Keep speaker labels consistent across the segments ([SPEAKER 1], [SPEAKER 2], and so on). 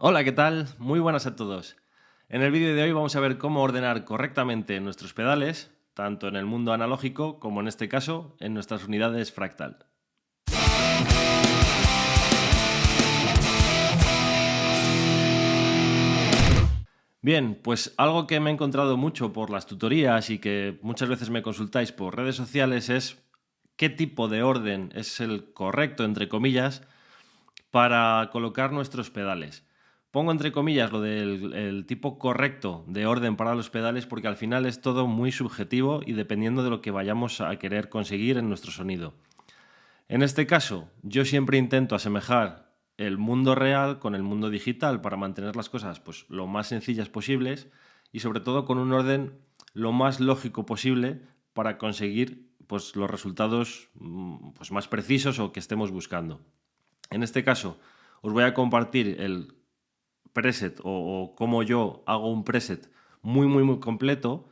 [SPEAKER 1] Hola, ¿qué tal? Muy buenas a todos. En el vídeo de hoy vamos a ver cómo ordenar correctamente nuestros pedales, tanto en el mundo analógico como en este caso en nuestras unidades fractal. Bien, pues algo que me he encontrado mucho por las tutorías y que muchas veces me consultáis por redes sociales es qué tipo de orden es el correcto, entre comillas, para colocar nuestros pedales. Pongo entre comillas lo del el tipo correcto de orden para los pedales porque al final es todo muy subjetivo y dependiendo de lo que vayamos a querer conseguir en nuestro sonido. En este caso, yo siempre intento asemejar el mundo real con el mundo digital para mantener las cosas pues, lo más sencillas posibles y sobre todo con un orden lo más lógico posible para conseguir pues, los resultados pues, más precisos o que estemos buscando. En este caso, os voy a compartir el preset o cómo yo hago un preset muy completo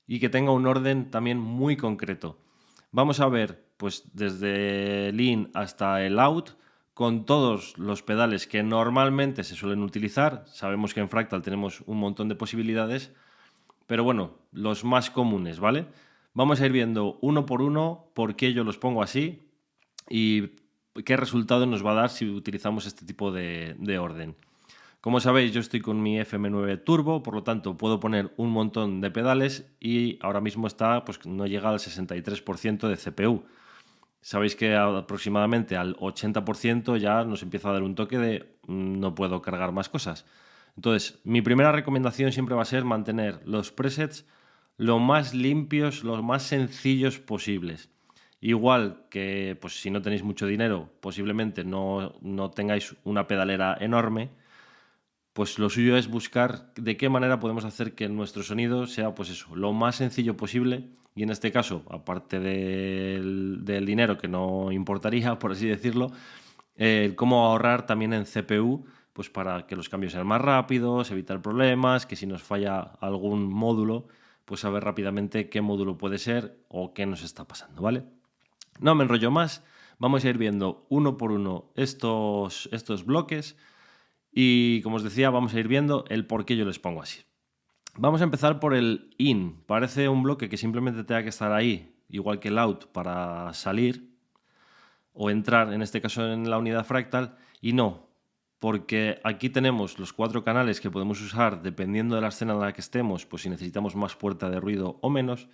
[SPEAKER 1] y que tenga un orden también muy concreto. Vamos a ver, pues desde el in hasta el out, con todos los pedales que normalmente se suelen utilizar. Sabemos que en Fractal tenemos un montón de posibilidades, pero bueno, los más comunes, ¿vale? Vamos a ir viendo uno por uno por qué yo los pongo así y qué resultado nos va a dar si utilizamos este tipo de orden. Como sabéis, yo estoy con mi FM9 Turbo, por lo tanto puedo poner un montón de pedales y ahora mismo está, pues no llega al 63% de CPU. Sabéis que aproximadamente al 80% ya nos empieza a dar un toque de no puedo cargar más cosas. Entonces, mi primera recomendación siempre va a ser mantener los presets lo más limpios, lo más sencillos posibles. Igual que pues, si no tenéis mucho dinero, posiblemente no tengáis una pedalera enorme, pues lo suyo es buscar de qué manera podemos hacer que nuestro sonido sea, pues eso, lo más sencillo posible. Y en este caso, aparte del dinero que no importaría, por así decirlo, cómo ahorrar también en CPU, pues para que los cambios sean más rápidos, evitar problemas, que si nos falla algún módulo, pues saber rápidamente qué módulo puede ser o qué nos está pasando, ¿vale? No me enrollo más, vamos a ir viendo uno por uno estos bloques y como os decía, vamos a ir viendo el por qué yo les pongo así. Vamos a empezar por el in. Parece un bloque que simplemente tenga que estar ahí, igual que el out, para salir o entrar, en este caso en la unidad fractal, y no, porque aquí tenemos los 4 canales que podemos usar dependiendo de la escena en la que estemos, pues si necesitamos más puerta de ruido o menos.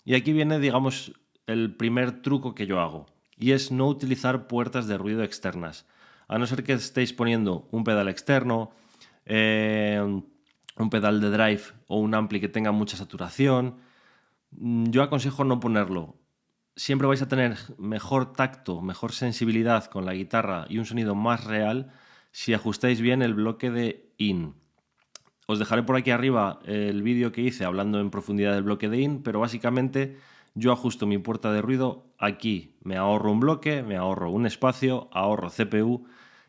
[SPEAKER 1] Y aquí viene, digamos, el primer truco que yo hago, y es no utilizar puertas de ruido externas. A no ser que estéis poniendo un pedal externo, un pedal de drive o un ampli que tenga mucha saturación, yo aconsejo no ponerlo. Siempre vais a tener mejor tacto, mejor sensibilidad con la guitarra y un sonido más real si ajustáis bien el bloque de in. Os dejaré por aquí arriba el vídeo que hice hablando en profundidad del bloque de in, pero básicamente yo ajusto mi puerta de ruido aquí. Me ahorro un bloque, me ahorro un espacio, ahorro CPU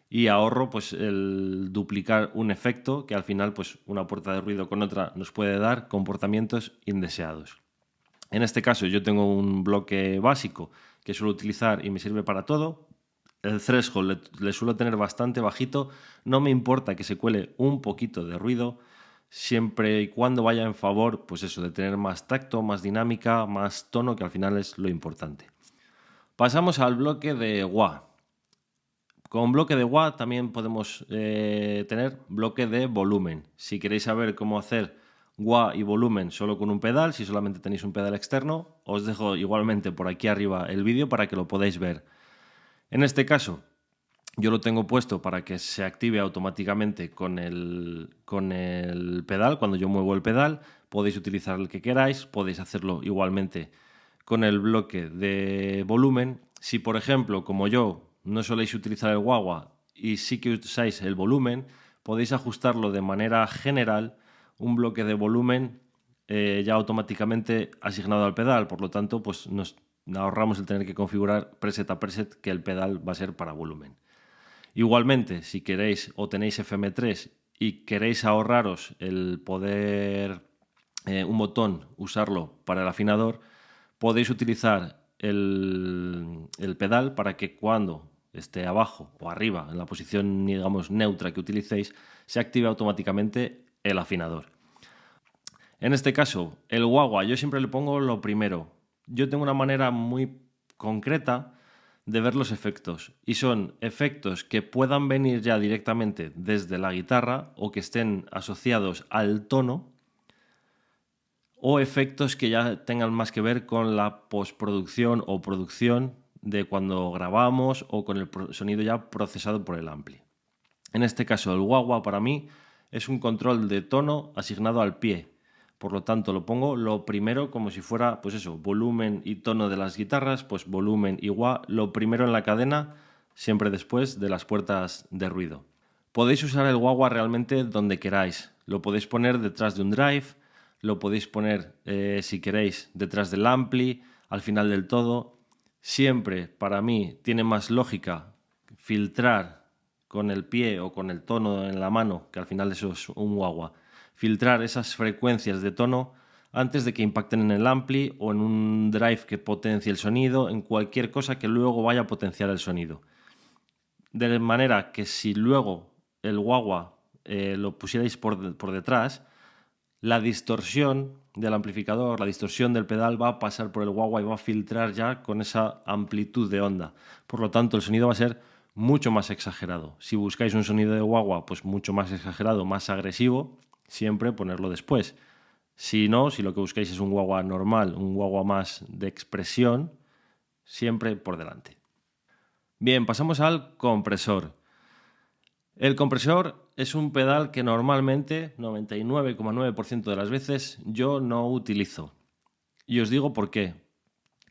[SPEAKER 1] y ahorro pues el duplicar un efecto que al final pues una puerta de ruido con otra nos puede dar comportamientos indeseados. En este caso yo tengo un bloque básico que suelo utilizar y me sirve para todo. El threshold le suelo tener bastante bajito, no me importa que se cuele un poquito de ruido, siempre y cuando vaya en favor, pues eso, de tener más tacto, más dinámica, más tono, que al final es lo importante. Pasamos al bloque de wah. Con bloque de wah también podemos tener bloque de volumen. Si queréis saber cómo hacer wah y volumen solo con un pedal, si solamente tenéis un pedal externo, os dejo igualmente por aquí arriba el vídeo para que lo podáis ver. En este caso, yo lo tengo puesto para que se active automáticamente con el pedal. Cuando yo muevo el pedal, podéis utilizar el que queráis, podéis hacerlo igualmente con el bloque de volumen. Si, por ejemplo, como yo, no soléis utilizar el wah-wah y sí que usáis el volumen, podéis ajustarlo de manera general, un bloque de volumen ya automáticamente asignado al pedal. Por lo tanto, pues nos ahorramos el tener que configurar preset a preset que el pedal va a ser para volumen. Igualmente, si queréis o tenéis FM3 y queréis ahorraros el poder un botón, usarlo para el afinador, podéis utilizar el pedal para que cuando esté abajo o arriba, en la posición, digamos, neutra que utilicéis, se active automáticamente el afinador. En este caso, el wah-wah, yo siempre le pongo lo primero. Yo tengo una manera muy concreta de ver los efectos, y son efectos que puedan venir ya directamente desde la guitarra o que estén asociados al tono, o efectos que ya tengan más que ver con la postproducción o producción de cuando grabamos o con el sonido ya procesado por el ampli. En este caso, el wah-wah para mí es un control de tono asignado al pie. Por lo tanto, lo pongo lo primero como si fuera, pues eso, volumen y tono de las guitarras, pues volumen y wah, lo primero en la cadena, siempre después de las puertas de ruido. Podéis usar el wah-wah realmente donde queráis. Lo podéis poner detrás de un drive, lo podéis poner, si queréis, detrás del ampli, al final del todo. Siempre, para mí, tiene más lógica filtrar con el pie o con el tono en la mano, que al final eso es un wah-wah, filtrar esas frecuencias de tono antes de que impacten en el ampli o en un drive que potencie el sonido, en cualquier cosa que luego vaya a potenciar el sonido. De manera que si luego el wah-wah lo pusierais por detrás, la distorsión del amplificador, la distorsión del pedal va a pasar por el wah-wah y va a filtrar ya con esa amplitud de onda. Por lo tanto, el sonido va a ser mucho más exagerado. Si buscáis un sonido de wah-wah, pues mucho más exagerado, más agresivo, siempre ponerlo después. Si no, si lo que buscáis es un wah-wah normal, un wah-wah más de expresión, siempre por delante. Bien, pasamos al compresor. El compresor es un pedal que normalmente, 99,9% de las veces, yo no utilizo. Y os digo por qué.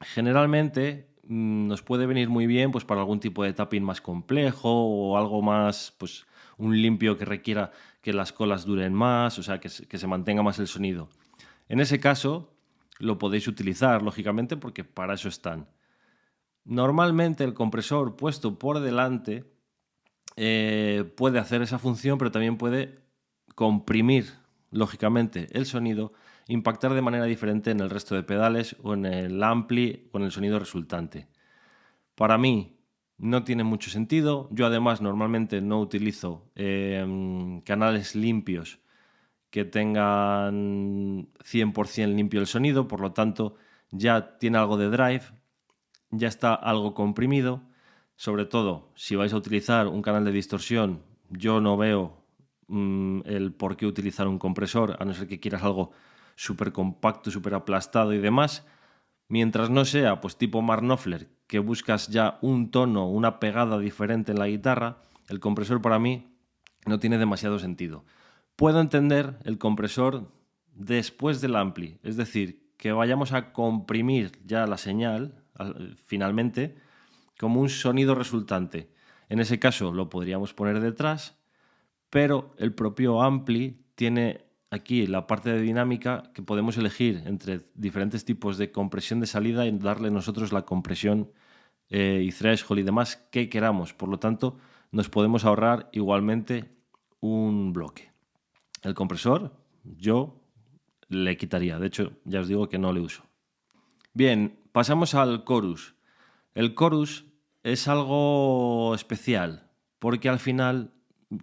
[SPEAKER 1] Generalmente nos puede venir muy bien pues, para algún tipo de tapping más complejo o algo más, pues un limpio que requiera que las colas duren más, o sea, que se mantenga más el sonido. En ese caso, lo podéis utilizar, lógicamente, porque para eso están. Normalmente el compresor puesto por delante puede hacer esa función, pero también puede comprimir, lógicamente, el sonido, impactar de manera diferente en el resto de pedales o en el ampli o en el sonido resultante. Para mí no tiene mucho sentido. Yo además normalmente no utilizo canales limpios que tengan 100% limpio el sonido, por lo tanto ya tiene algo de drive, ya está algo comprimido. Sobre todo, si vais a utilizar un canal de distorsión, yo no veo el por qué utilizar un compresor, a no ser que quieras algo súper compacto, súper aplastado y demás. Mientras no sea pues tipo Mark Knopfler, que buscas ya un tono, una pegada diferente en la guitarra, el compresor para mí no tiene demasiado sentido. Puedo entender el compresor después del ampli, es decir, que vayamos a comprimir ya la señal finalmente como un sonido resultante. En ese caso lo podríamos poner detrás, pero el propio ampli tiene aquí la parte de dinámica que podemos elegir entre diferentes tipos de compresión de salida y darle nosotros la compresión y threshold y demás que queramos. Por lo tanto, nos podemos ahorrar igualmente un bloque. El compresor yo le quitaría. De hecho, ya os digo que no le uso. Bien, pasamos al chorus. El chorus es algo especial porque al final,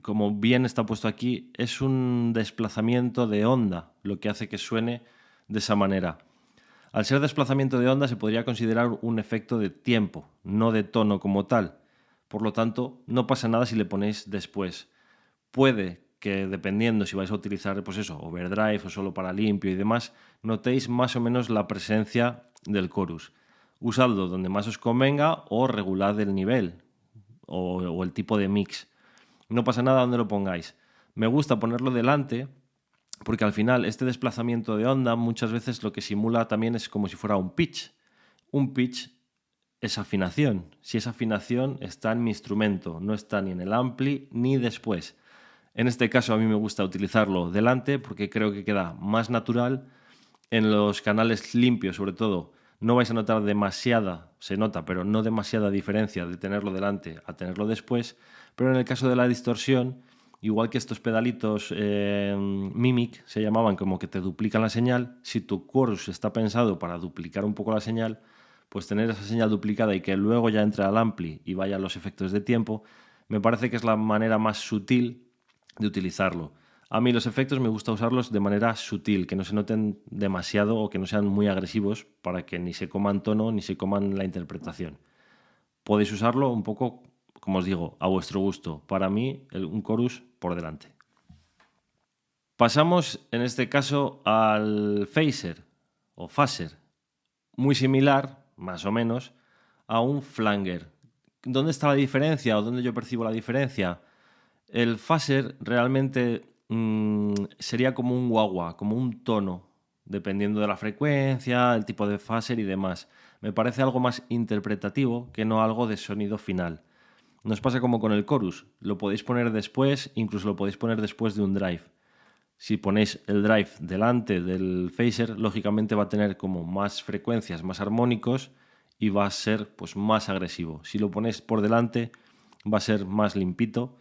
[SPEAKER 1] como bien está puesto aquí, es un desplazamiento de onda lo que hace que suene de esa manera. Al ser desplazamiento de onda se podría considerar un efecto de tiempo, no de tono como tal. Por lo tanto, no pasa nada si le ponéis después. Puede que dependiendo si vais a utilizar pues eso, overdrive o solo para limpio y demás, notéis más o menos la presencia del chorus. Usadlo donde más os convenga o regulad el nivel o el tipo de mix. No pasa nada donde lo pongáis. Me gusta ponerlo delante porque al final este desplazamiento de onda muchas veces lo que simula también es como si fuera un pitch. Un pitch es afinación. Si esa afinación está en mi instrumento, no está ni en el ampli ni después. En este caso a mí me gusta utilizarlo delante porque creo que queda más natural. En los canales limpios, sobre todo, no vais a notar demasiada, se nota, pero no demasiada diferencia de tenerlo delante a tenerlo después. Pero en el caso de la distorsión, igual que estos pedalitos Mimic se llamaban, como que te duplican la señal, si tu chorus está pensado para duplicar un poco la señal, pues tener esa señal duplicada y que luego ya entre al ampli y vaya a los efectos de tiempo, me parece que es la manera más sutil de utilizarlo. A mí los efectos me gusta usarlos de manera sutil, que no se noten demasiado o que no sean muy agresivos para que ni se coman tono ni se coman la interpretación. Podéis usarlo un poco, como os digo, a vuestro gusto. Para mí, un chorus por delante. Pasamos en este caso al phaser o phaser, muy similar, más o menos, a un flanger. ¿Dónde está la diferencia o dónde yo percibo la diferencia? El phaser realmente sería como un wah-wah, como un tono, dependiendo de la frecuencia, el tipo de phaser y demás. Me parece algo más interpretativo que no algo de sonido final. Nos pasa como con el chorus, lo podéis poner después, incluso lo podéis poner después de un drive. Si ponéis el drive delante del phaser, lógicamente va a tener como más frecuencias, más armónicos y va a ser pues más agresivo. Si lo ponéis por delante, va a ser más limpito,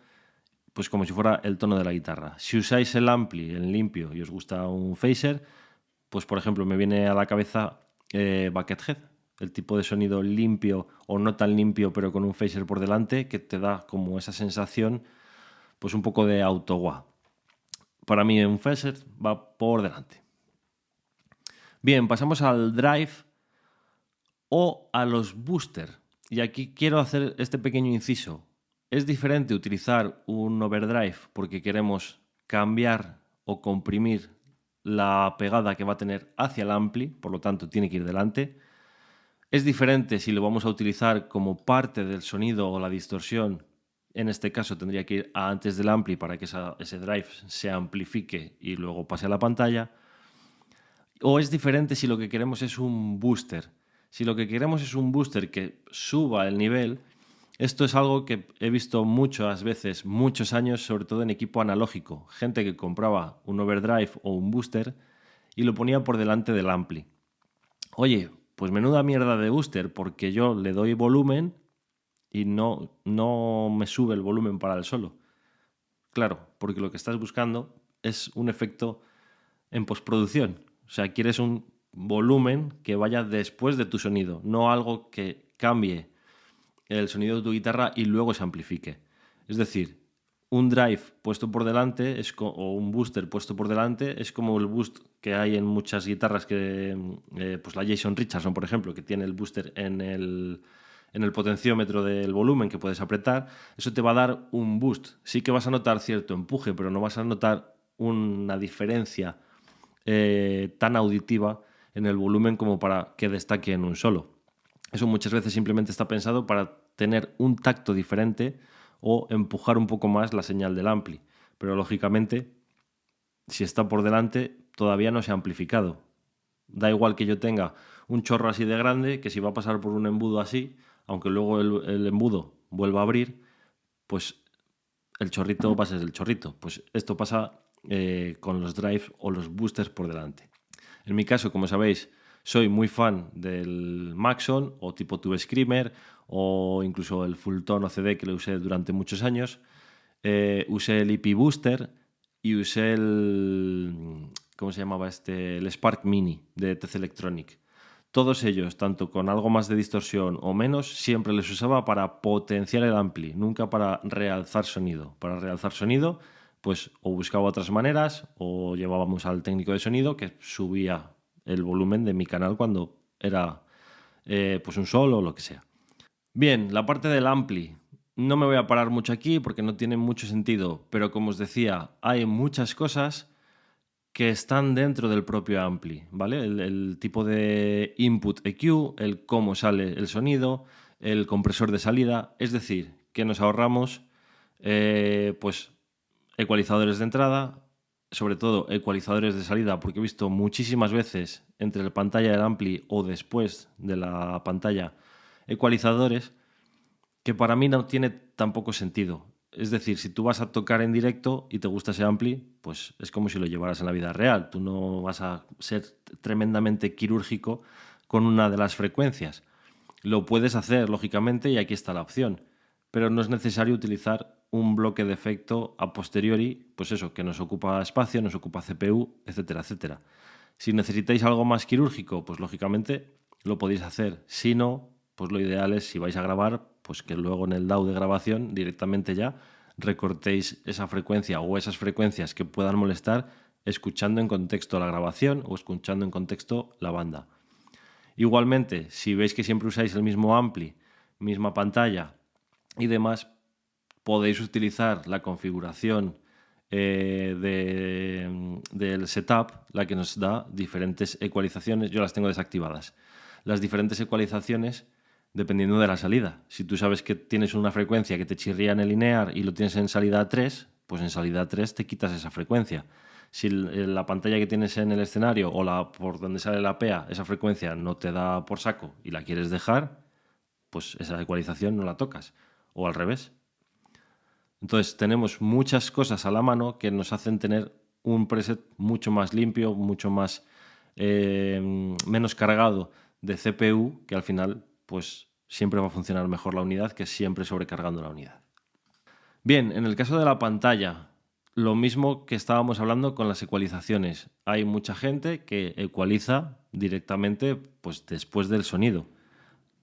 [SPEAKER 1] pues como si fuera el tono de la guitarra. Si usáis el ampli, el limpio, y os gusta un phaser, pues por ejemplo me viene a la cabeza Buckethead, el tipo de sonido limpio o no tan limpio pero con un phaser por delante que te da como esa sensación pues un poco de auto-wah. Para mí un phaser va por delante. Bien, pasamos al drive o a los booster. Y aquí quiero hacer este pequeño inciso. Es diferente utilizar un overdrive porque queremos cambiar o comprimir la pegada que va a tener hacia el ampli, por lo tanto tiene que ir delante. Es diferente si lo vamos a utilizar como parte del sonido o la distorsión. En este caso tendría que ir antes del ampli para que ese drive se amplifique y luego pase a la pantalla. O es diferente si lo que queremos es un booster. Si lo que queremos es un booster que suba el nivel, esto es algo que he visto muchas veces, muchos años, sobre todo en equipo analógico. Gente que compraba un overdrive o un booster y lo ponía por delante del ampli. Oye, pues menuda mierda de booster, porque yo le doy volumen y no me sube el volumen para el solo. Claro, porque lo que estás buscando es un efecto en postproducción. O sea, quieres un volumen que vaya después de tu sonido, no algo que cambie el sonido de tu guitarra y luego se amplifique. Es decir, un drive puesto por delante o un booster puesto por delante es como el boost que hay en muchas guitarras, pues la Jason Richardson, por ejemplo, que tiene el booster en el potenciómetro del volumen que puedes apretar. Eso te va a dar un boost. Sí que vas a notar cierto empuje, pero no vas a notar una diferencia tan auditiva en el volumen como para que destaque en un solo. Eso muchas veces simplemente está pensado para tener un tacto diferente o empujar un poco más la señal del ampli. Pero lógicamente, si está por delante, todavía no se ha amplificado. Da igual que yo tenga un chorro así de grande, que si va a pasar por un embudo así, aunque luego el embudo vuelva a abrir, pues el chorrito va a ser el chorrito. Pues esto pasa con los drives o los boosters por delante. En mi caso, como sabéis, soy muy fan del Maxon o tipo Tube Screamer o incluso el Fulltone OCD que lo usé durante muchos años. Usé el EP Booster y usé el... ¿Cómo se llamaba este? El Spark Mini de TC Electronic. Todos ellos, tanto con algo más de distorsión o menos, siempre les usaba para potenciar el ampli, nunca para realzar sonido. Para realzar sonido, pues o buscaba otras maneras o llevábamos al técnico de sonido que subía el volumen de mi canal cuando era pues un solo o lo que sea. Bien, la parte del ampli. No me voy a parar mucho aquí porque no tiene mucho sentido, pero como os decía, hay muchas cosas que están dentro del propio ampli, ¿vale? El tipo de input EQ, el cómo sale el sonido, el compresor de salida, es decir, que nos ahorramos pues ecualizadores de entrada, sobre todo ecualizadores de salida, porque he visto muchísimas veces entre la pantalla del ampli o después de la pantalla ecualizadores que para mí no tiene tampoco sentido. Es decir, si tú vas a tocar en directo y te gusta ese ampli, pues es como si lo llevaras en la vida real. Tú no vas a ser tremendamente quirúrgico con una de las frecuencias. Lo puedes hacer, lógicamente, y aquí está la opción. Pero no es necesario utilizar un bloque de efecto a posteriori, pues eso, que nos ocupa espacio, nos ocupa CPU, etcétera, etcétera. Si necesitáis algo más quirúrgico, pues lógicamente lo podéis hacer. Si no, pues lo ideal es, si vais a grabar, pues que luego en el DAW de grabación directamente ya recortéis esa frecuencia o esas frecuencias que puedan molestar escuchando en contexto la grabación o escuchando en contexto la banda. Igualmente, si veis que siempre usáis el mismo ampli, misma pantalla y demás, podéis utilizar la configuración del setup, la que nos da diferentes ecualizaciones. Yo las tengo desactivadas. Las diferentes ecualizaciones dependiendo de la salida. Si tú sabes que tienes una frecuencia que te chirría en el linear y lo tienes en salida 3, pues en salida 3 te quitas esa frecuencia. Si la pantalla que tienes en el escenario o por donde sale la PEA, esa frecuencia no te da por saco y la quieres dejar, pues esa ecualización no la tocas. O al revés. Entonces tenemos muchas cosas a la mano que nos hacen tener un preset mucho más limpio, mucho más menos cargado de CPU, que al final pues siempre va a funcionar mejor la unidad que siempre sobrecargando la unidad. Bien, en el caso de la pantalla, lo mismo que estábamos hablando con las ecualizaciones. Hay mucha gente que ecualiza directamente pues, después del sonido.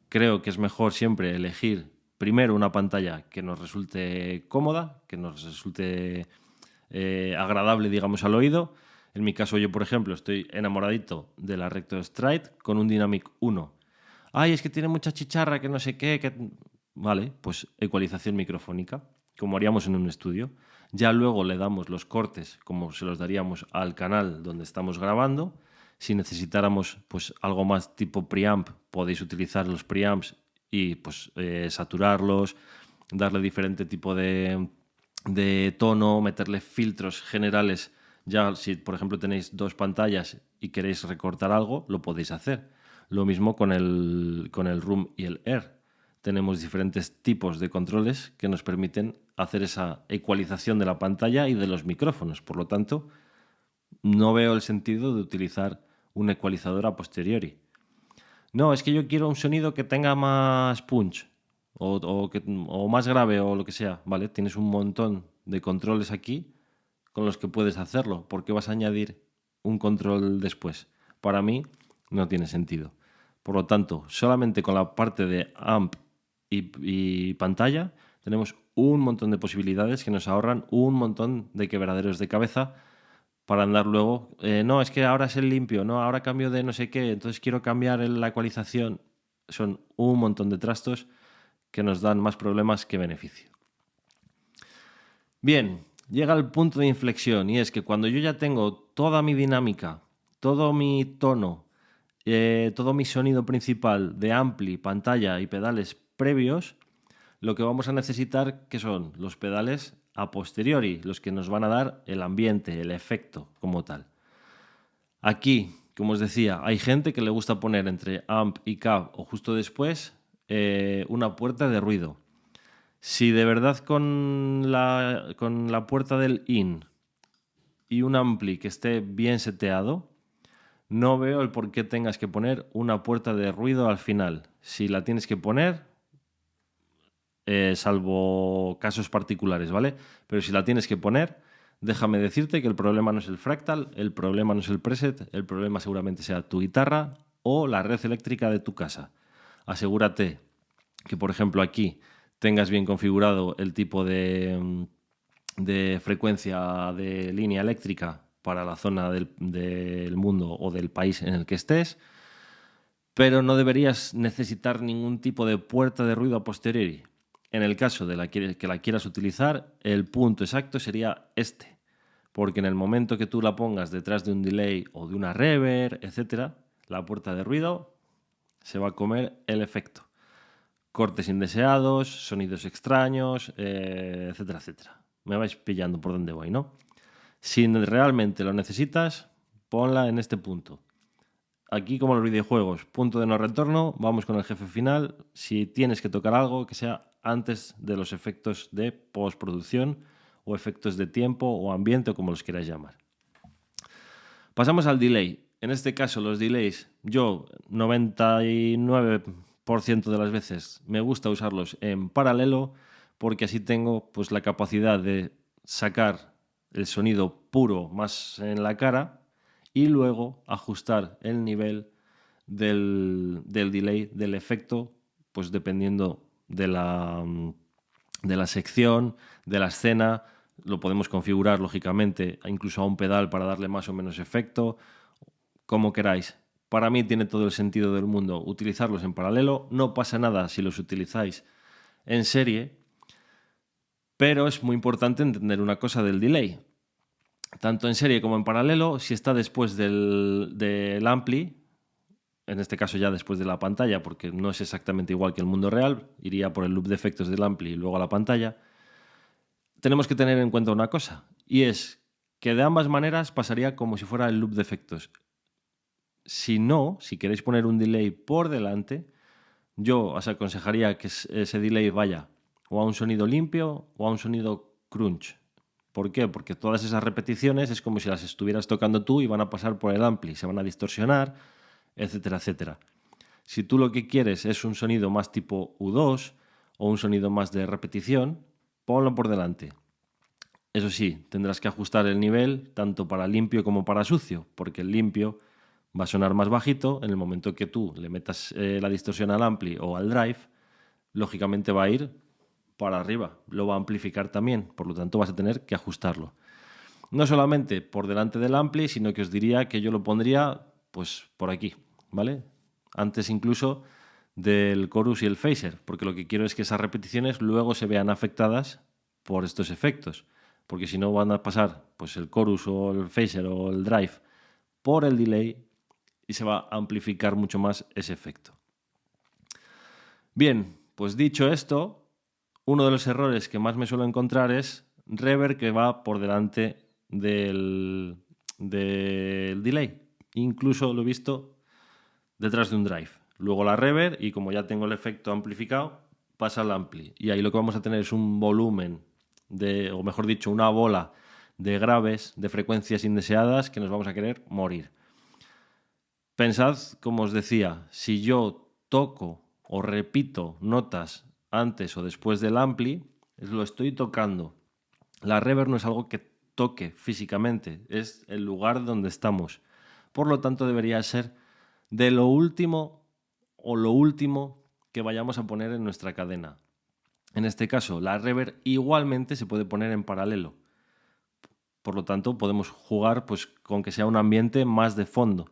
[SPEAKER 1] Creo que es mejor siempre elegir primero una pantalla que nos resulte cómoda, que nos resulte agradable, digamos, al oído. En mi caso, yo, por ejemplo, estoy enamoradito de la Recto Stride con un Dynamic 1. Ay, es que tiene mucha chicharra, que no sé qué. Vale, pues ecualización microfónica, como haríamos en un estudio. Ya luego le damos los cortes, como se los daríamos al canal donde estamos grabando. Si necesitáramos pues, algo más tipo preamp, podéis utilizar los preamps y pues, saturarlos, darle diferente tipo de tono, meterle filtros generales. Ya si, por ejemplo, tenéis dos pantallas y queréis recortar algo, lo podéis hacer. Lo mismo con el Room y el Air. Tenemos diferentes tipos de controles que nos permiten hacer esa ecualización de la pantalla y de los micrófonos. Por lo tanto, no veo el sentido de utilizar un ecualizador a posteriori. No, es que yo quiero un sonido que tenga más punch o más grave o lo que sea. Vale, tienes un montón de controles aquí con los que puedes hacerlo. ¿Por qué vas a añadir un control después? Para mí no tiene sentido. Por lo tanto, solamente con la parte de amp y pantalla tenemos un montón de posibilidades que nos ahorran un montón de quebraderos de cabeza para andar luego, no, es que ahora es el limpio, no, ahora cambio de no sé qué, entonces quiero cambiar la ecualización. Son un montón de trastos que nos dan más problemas que beneficio. Bien, llega el punto de inflexión y es que cuando yo ya tengo toda mi dinámica, todo mi tono, todo mi sonido principal de ampli, pantalla y pedales previos, lo que vamos a necesitar que son los pedales a posteriori, los que nos van a dar el ambiente, el efecto como tal. Aquí, como os decía, hay gente que le gusta poner entre amp y cab o justo después una puerta de ruido. Si de verdad con la puerta del in y un ampli que esté bien seteado, no veo el por qué tengas que poner una puerta de ruido al final. Si la tienes que poner, salvo casos particulares, ¿vale? Pero si la tienes que poner, déjame decirte que el problema no es el fractal, el problema no es el preset, el problema seguramente sea tu guitarra o la red eléctrica de tu casa. Asegúrate que, por ejemplo, aquí tengas bien configurado el tipo de frecuencia de línea eléctrica para la zona del mundo o del país en el que estés, pero no deberías necesitar ningún tipo de puerta de ruido a posteriori. En el caso de que la quieras utilizar, el punto exacto sería este, porque en el momento que tú la pongas detrás de un delay o de una reverb, etc., la puerta de ruido se va a comer el efecto. Cortes indeseados, sonidos extraños, etcétera, etcétera. Me vais pillando por dónde voy, ¿no? Si realmente lo necesitas, ponla en este punto. Aquí, como los videojuegos, punto de no retorno, vamos con el jefe final. Si tienes que tocar algo, que sea antes de los efectos de postproducción o efectos de tiempo o ambiente, o como los quieras llamar. Pasamos al delay. En este caso, los delays, yo 99% de las veces me gusta usarlos en paralelo porque así tengo pues, la capacidad de sacar el sonido puro más en la cara y luego ajustar el nivel del delay del efecto, pues dependiendo de la sección, de la escena. Lo podemos configurar, lógicamente, incluso a un pedal para darle más o menos efecto, como queráis. Para mí tiene todo el sentido del mundo utilizarlos en paralelo. No pasa nada si los utilizáis en serie, pero es muy importante entender una cosa del delay. Tanto en serie como en paralelo, si está después del ampli, en este caso ya después de la pantalla, porque no es exactamente igual que el mundo real, iría por el loop de efectos del ampli y luego a la pantalla, tenemos que tener en cuenta una cosa, y es que de ambas maneras pasaría como si fuera el loop de efectos. Si no, si queréis poner un delay por delante, yo os aconsejaría que ese delay vaya o a un sonido limpio o a un sonido crunch. ¿Por qué? Porque todas esas repeticiones es como si las estuvieras tocando tú y van a pasar por el ampli, se van a distorsionar, etcétera, etcétera. Si tú lo que quieres es un sonido más tipo U2 o un sonido más de repetición, ponlo por delante. Eso sí, tendrás que ajustar el nivel tanto para limpio como para sucio, porque el limpio va a sonar más bajito. En el momento que tú le metas la distorsión al ampli o al drive, lógicamente va a ir para arriba, lo va a amplificar también, por lo tanto vas a tener que ajustarlo. No solamente por delante del ampli, sino que os diría que yo lo pondría pues por aquí, ¿vale? Antes incluso del chorus y el phaser, porque lo que quiero es que esas repeticiones luego se vean afectadas por estos efectos, porque si no van a pasar pues el chorus o el phaser o el drive por el delay y se va a amplificar mucho más ese efecto. Bien, pues dicho esto, uno de los errores que más me suelo encontrar es reverb que va por delante del delay. Incluso lo he visto detrás de un drive. Luego la reverb y como ya tengo el efecto amplificado, pasa al ampli. Y ahí lo que vamos a tener es un volumen o mejor dicho, una bola de graves, de frecuencias indeseadas que nos vamos a querer morir. Pensad, como os decía, si yo toco o repito notas antes o después del ampli, lo estoy tocando. La reverb no es algo que toque físicamente, es el lugar donde estamos. Por lo tanto, debería ser de lo último o lo último que vayamos a poner en nuestra cadena. En este caso, la reverb igualmente se puede poner en paralelo. Por lo tanto, podemos jugar pues, con que sea un ambiente más de fondo.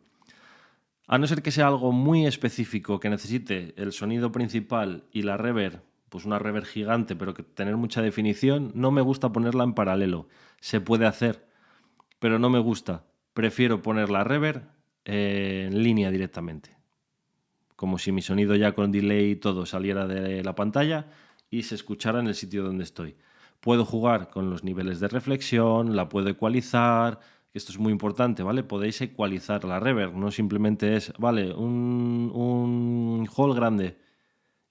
[SPEAKER 1] A no ser que sea algo muy específico que necesite el sonido principal y la reverb, pues una reverb gigante, pero que tener mucha definición, no me gusta ponerla en paralelo. Se puede hacer, pero no me gusta. Prefiero poner la reverb en línea directamente. Como si mi sonido ya con delay y todo saliera de la pantalla y se escuchara en el sitio donde estoy. Puedo jugar con los niveles de reflexión, la puedo ecualizar. Esto es muy importante, ¿vale? Podéis ecualizar la reverb, no simplemente es, vale, un hall grande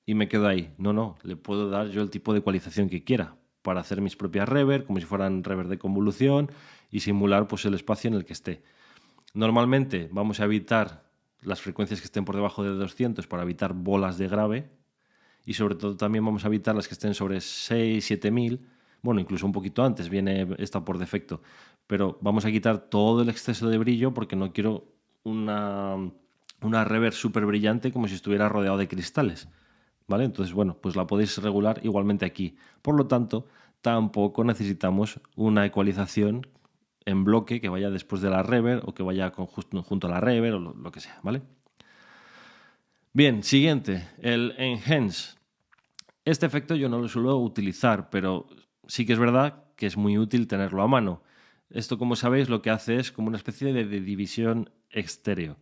[SPEAKER 1] y me quedo ahí. No, le puedo dar yo el tipo de ecualización que quiera para hacer mis propias reverb, como si fueran reverb de convolución y simular pues, el espacio en el que esté. Normalmente vamos a evitar las frecuencias que estén por debajo de 200 para evitar bolas de grave y sobre todo también vamos a evitar las que estén sobre 6, 7000. Bueno, incluso un poquito antes viene esta por defecto, pero vamos a quitar todo el exceso de brillo porque no quiero una reverb súper brillante como si estuviera rodeado de cristales, ¿vale? Entonces, bueno, pues la podéis regular igualmente aquí. Por lo tanto, tampoco necesitamos una ecualización en bloque que vaya después de la reverb o que vaya junto a la reverb o lo que sea, ¿vale? Bien, siguiente, el enhance. Este efecto yo no lo suelo utilizar, pero sí que es verdad que es muy útil tenerlo a mano. Esto, como sabéis, lo que hace es como una especie de división estéreo.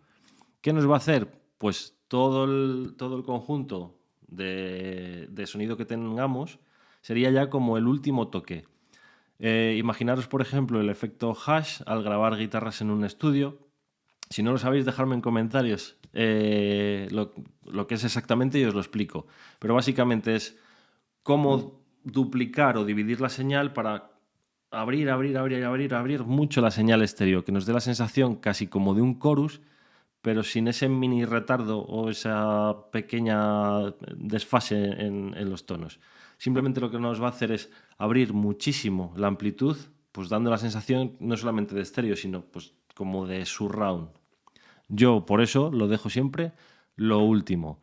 [SPEAKER 1] ¿Qué nos va a hacer? Pues todo el conjunto de sonido que tengamos sería ya como el último toque. Imaginaros, por ejemplo, el efecto hash al grabar guitarras en un estudio. Si no lo sabéis, dejadme en comentarios lo que es exactamente y os lo explico. Pero básicamente es cómo duplicar o dividir la señal para abrir mucho la señal estéreo, que nos dé la sensación casi como de un chorus, pero sin ese mini retardo o esa pequeña desfase en los tonos. Simplemente lo que nos va a hacer es abrir muchísimo la amplitud, pues dando la sensación no solamente de estéreo, sino pues como de surround. Yo por eso lo dejo siempre lo último.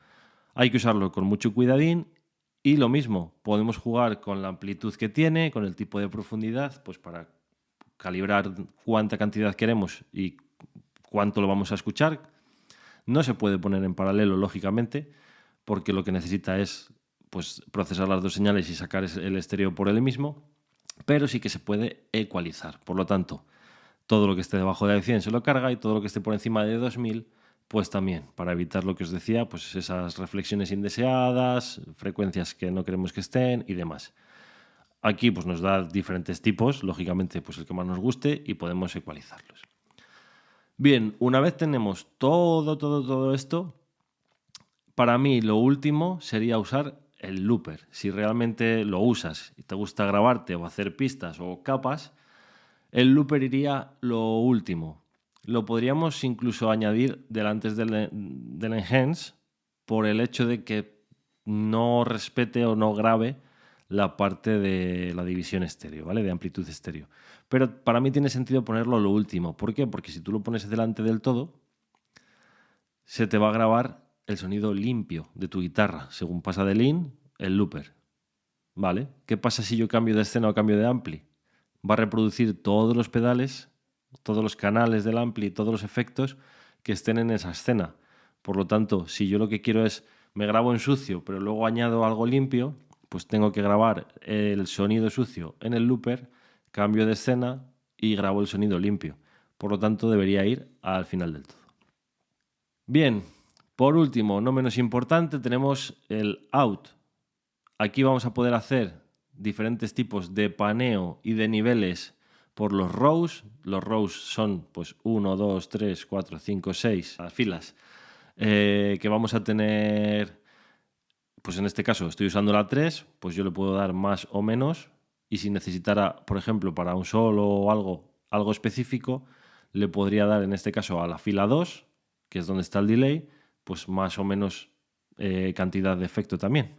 [SPEAKER 1] Hay que usarlo con mucho cuidadín y lo mismo, podemos jugar con la amplitud que tiene, con el tipo de profundidad, pues para calibrar cuánta cantidad queremos y cuánto lo vamos a escuchar. No se puede poner en paralelo, lógicamente, porque lo que necesita es pues, procesar las dos señales y sacar el estéreo por él mismo, pero sí que se puede ecualizar. Por lo tanto, todo lo que esté debajo de 100 se lo carga y todo lo que esté por encima de 2000 pues también, para evitar lo que os decía, pues esas reflexiones indeseadas, frecuencias que no queremos que estén y demás. Aquí pues nos da diferentes tipos, lógicamente pues el que más nos guste y podemos ecualizarlos. Bien, una vez tenemos todo esto, para mí lo último sería usar el looper. Si realmente lo usas y te gusta grabarte o hacer pistas o capas, el looper iría lo último. Lo podríamos incluso añadir delante del enhance por el hecho de que no respete o no grabe la parte de la división estéreo, ¿vale? De amplitud estéreo. Pero para mí tiene sentido ponerlo lo último. ¿Por qué? Porque si tú lo pones delante del todo, se te va a grabar el sonido limpio de tu guitarra. Según pasa del in, el looper. ¿Vale? ¿Qué pasa si yo cambio de escena o cambio de ampli? Va a reproducir todos los pedales, todos los canales del ampli, todos los efectos que estén en esa escena. Por lo tanto, si yo lo que quiero es me grabo en sucio, pero luego añado algo limpio, pues tengo que grabar el sonido sucio en el looper, cambio de escena y grabo el sonido limpio. Por lo tanto, debería ir al final del todo. Bien, por último, no menos importante, tenemos el out. Aquí vamos a poder hacer diferentes tipos de paneo y de niveles por los rows. Los rows son pues 1, 2, 3, 4, 5, 6 las filas que vamos a tener. Pues en este caso estoy usando la 3, pues yo le puedo dar más o menos y si necesitara, por ejemplo, para un solo o algo específico, le podría dar en este caso a la fila 2, que es donde está el delay, pues más o menos cantidad de efecto también.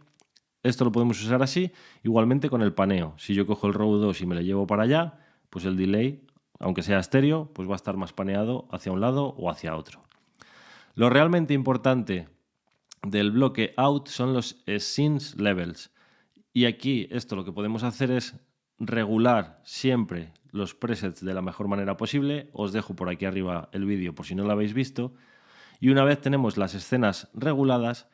[SPEAKER 1] Esto lo podemos usar así, igualmente con el paneo. Si yo cojo el row 2 y me lo llevo para allá, pues el delay, aunque sea estéreo, pues va a estar más paneado hacia un lado o hacia otro. Lo realmente importante del bloque out son los scenes levels. Y aquí esto lo que podemos hacer es regular siempre los presets de la mejor manera posible. Os dejo por aquí arriba el vídeo por si no lo habéis visto. Y una vez tenemos las escenas reguladas,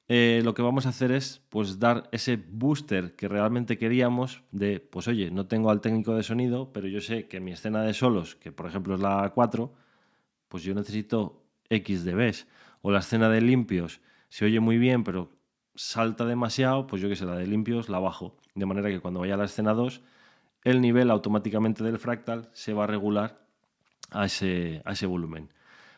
[SPEAKER 1] lo que vamos a hacer es pues dar ese booster que realmente queríamos de, pues oye, no tengo al técnico de sonido, pero yo sé que en mi escena de solos, que por ejemplo es la 4, pues yo necesito X dBs. O la escena de limpios se oye muy bien, pero salta demasiado, pues yo que sé, la de limpios la bajo. De manera que cuando vaya a la escena 2, el nivel automáticamente del fractal se va a regular a ese volumen.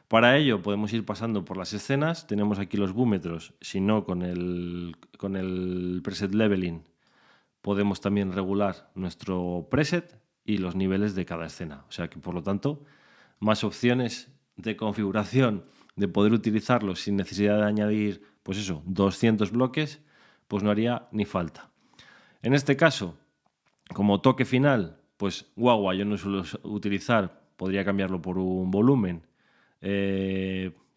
[SPEAKER 1] Para ello podemos ir pasando por las escenas. Tenemos aquí los búmetros. Si no, con el preset leveling podemos también regular nuestro preset y los niveles de cada escena. O sea que, por lo tanto, más opciones de configuración de poder utilizarlos sin necesidad de añadir, pues eso, 200 bloques, pues no haría ni falta. En este caso, como toque final, pues guagua yo no suelo utilizar, podría cambiarlo por un volumen.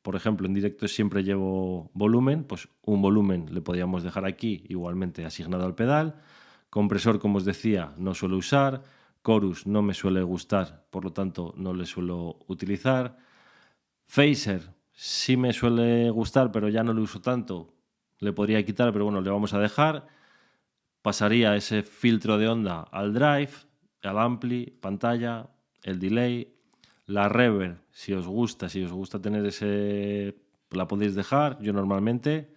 [SPEAKER 1] Por ejemplo, en directo siempre llevo volumen, pues un volumen le podríamos dejar aquí igualmente asignado al pedal. Compresor, como os decía, no suelo usar. Chorus no me suele gustar, por lo tanto no le suelo utilizar. Phaser sí me suele gustar, pero ya no lo uso tanto. Le podría quitar, pero bueno, le vamos a dejar. Pasaría ese filtro de onda al drive, al ampli, pantalla, el delay. La reverb, si os gusta tener ese, la podéis dejar. Yo normalmente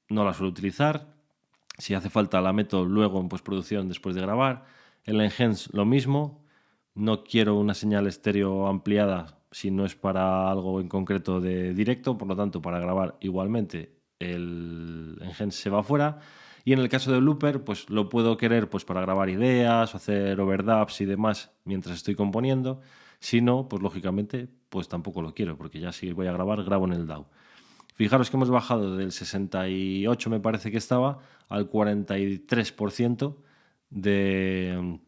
[SPEAKER 1] no la suelo utilizar. Si hace falta la meto luego en postproducción después de grabar. El enhance lo mismo. No quiero una señal estéreo ampliada si no es para algo en concreto de directo. Por lo tanto, para grabar igualmente el enhance se va fuera. Y en el caso del looper, pues lo puedo querer pues, para grabar ideas, hacer overdubs y demás mientras estoy componiendo. Si no, pues lógicamente, pues tampoco lo quiero, porque ya si voy a grabar, grabo en el DAW. Fijaros que hemos bajado del 68, me parece que estaba, al 43% de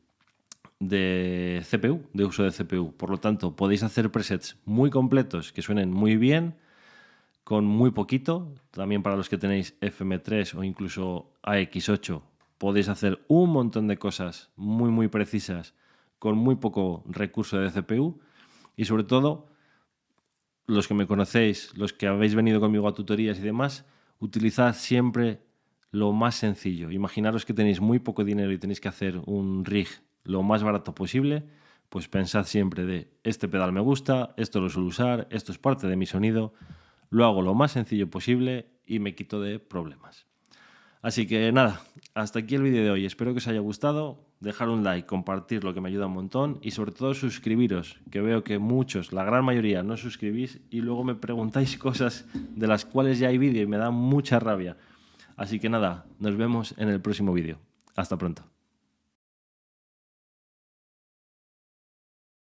[SPEAKER 1] de CPU, de uso de CPU. Por lo tanto, podéis hacer presets muy completos que suenen muy bien, con muy poquito. También para los que tenéis FM3 o incluso AX8, podéis hacer un montón de cosas muy, muy precisas con muy poco recurso de CPU. Y sobre todo, los que me conocéis, los que habéis venido conmigo a tutorías y demás, utilizad siempre lo más sencillo. Imaginaros que tenéis muy poco dinero y tenéis que hacer un rig lo más barato posible, pues pensad siempre de este pedal me gusta, esto lo suelo usar, esto es parte de mi sonido, lo hago lo más sencillo posible y me quito de problemas. Así que nada, hasta aquí el vídeo de hoy. Espero que os haya gustado. Dejar un like, compartirlo, que me ayuda un montón. Y sobre todo suscribiros, que veo que muchos, la gran mayoría, no suscribís y luego me preguntáis cosas de las cuales ya hay vídeo y me da mucha rabia. Así que nada, nos vemos en el próximo vídeo. Hasta pronto.